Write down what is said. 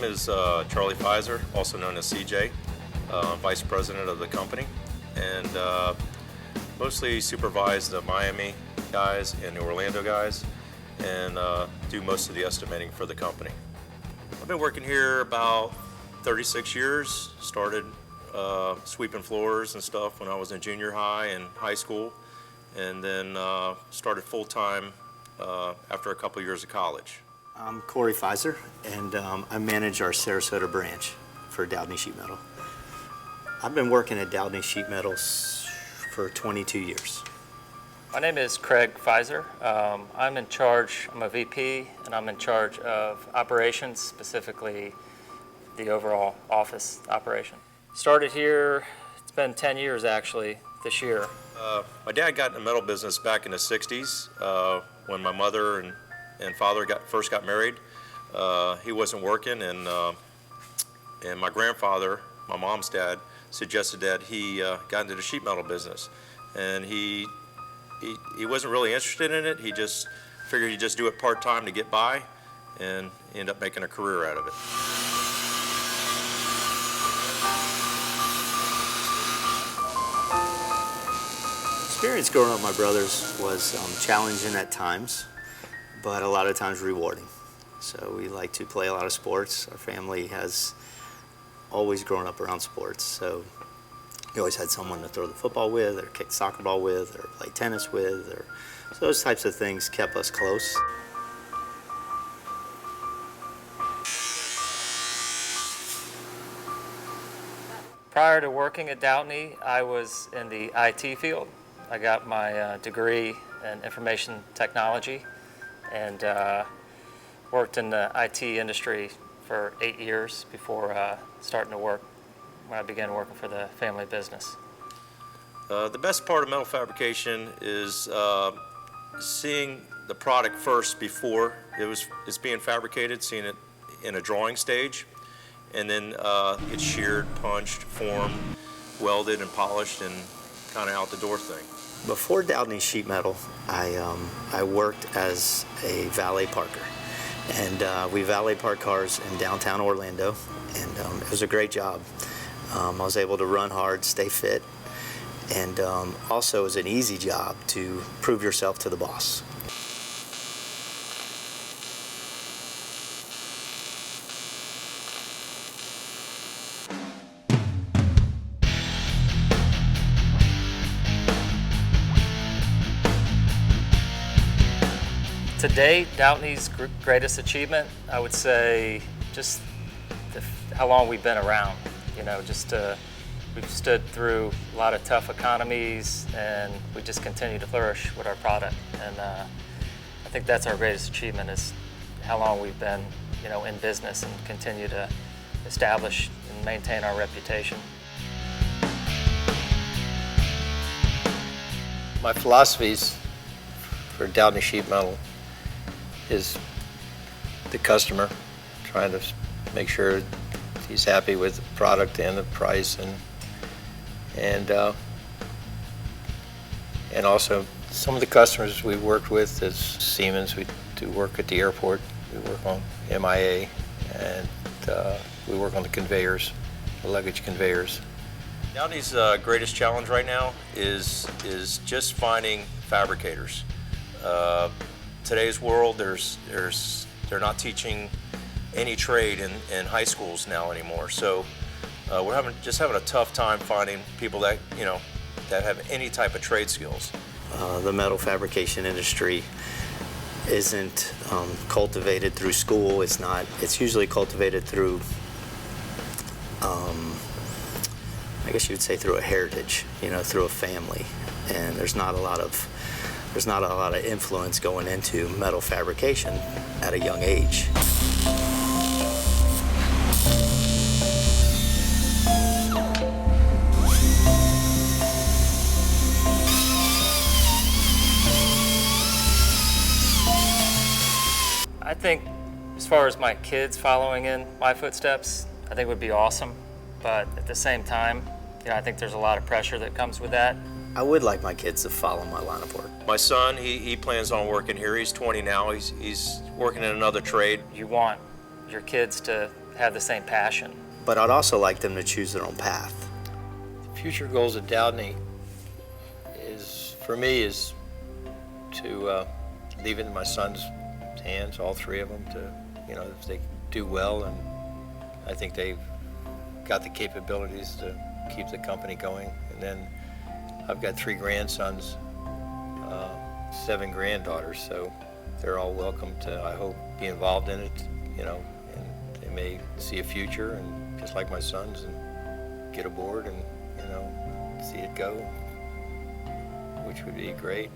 is Charlie Pfizer, also known as CJ, Vice President of the company, and mostly supervise the Miami guys and the Orlando guys, and do most of the estimating for the company. I've been working here about 36 years, started sweeping floors and stuff when I was in junior high and high school, and then started full-time after a couple years of college. I'm Corey Pfizer, and I manage our Sarasota branch for Doudney Sheet Metal. I've been working at Doudney Sheet Metals for 22 years. My name is Craig Pfizer. I'm in charge, I'm a VP, and I'm in charge of operations, specifically the overall office operation. Started here, it's been 10 years actually this year. My dad got in the metal business back in the 60s when my mother and father first got married. He wasn't working, and my grandfather, my mom's dad, suggested that he got into the sheet metal business. And he wasn't really interested in it. He just figured he'd just do it part-time to get by, and end up making a career out of it. Experience growing up with my brothers was challenging at times, but a lot of times rewarding. So we like to play a lot of sports. Our family has always grown up around sports, so we always had someone to throw the football with, or kick the soccer ball with, or play tennis with, so those types of things kept us close. Prior to working at Doudney, I was in the IT field. I got my degree in information technology and worked in the IT industry for 8 years before starting to work when I began working for the family business. The best part of metal fabrication is seeing the product first before it's being fabricated, seeing it in a drawing stage, and then it's sheared, punched, formed, welded, and polished, and kind of out the door thing. Before Doudney Sheet Metal, I worked as a valet parker, and we valet parked cars in downtown Orlando, and it was a great job. I was able to run hard, stay fit, and also it was an easy job to prove yourself to the boss. Today, Doudney's greatest achievement, I would say, just how long we've been around. You know, we've stood through a lot of tough economies, and we just continue to flourish with our product. And I think that's our greatest achievement, is how long we've been, you know, in business and continue to establish and maintain our reputation. My philosophies for Doudney Sheet Metal is the customer, trying to make sure he's happy with the product and the price, and also some of the customers we've worked with is Siemens. We do work at the airport. We work on MIA, and we work on the conveyors, the luggage conveyors. Doudney's greatest challenge right now is just finding fabricators. Today's world, they're not teaching any trade in high schools now anymore. So we're just having a tough time finding people that that have any type of trade skills. The metal fabrication industry isn't cultivated through school. It's usually cultivated through, I guess you would say, through a heritage, through a family. And there's not a lot of influence going into metal fabrication at a young age. I think as far as my kids following in my footsteps, I think it would be awesome. But at the same time, I think there's a lot of pressure that comes with that. I would like my kids to follow my line of work. My son, he plans on working here. He's 20 now. He's working in another trade. You want your kids to have the same passion. But I'd also like them to choose their own path. Future goals at Doudney for me, is to leave it in my son's hands, all three of them, to, if they do well, and I think they've got the capabilities to keep the company going. And then I've got 3 grandsons, 7 granddaughters, so they're all welcome to, I hope, be involved in it, and they may see a future, and just like my sons, and get aboard and, see it go, which would be great.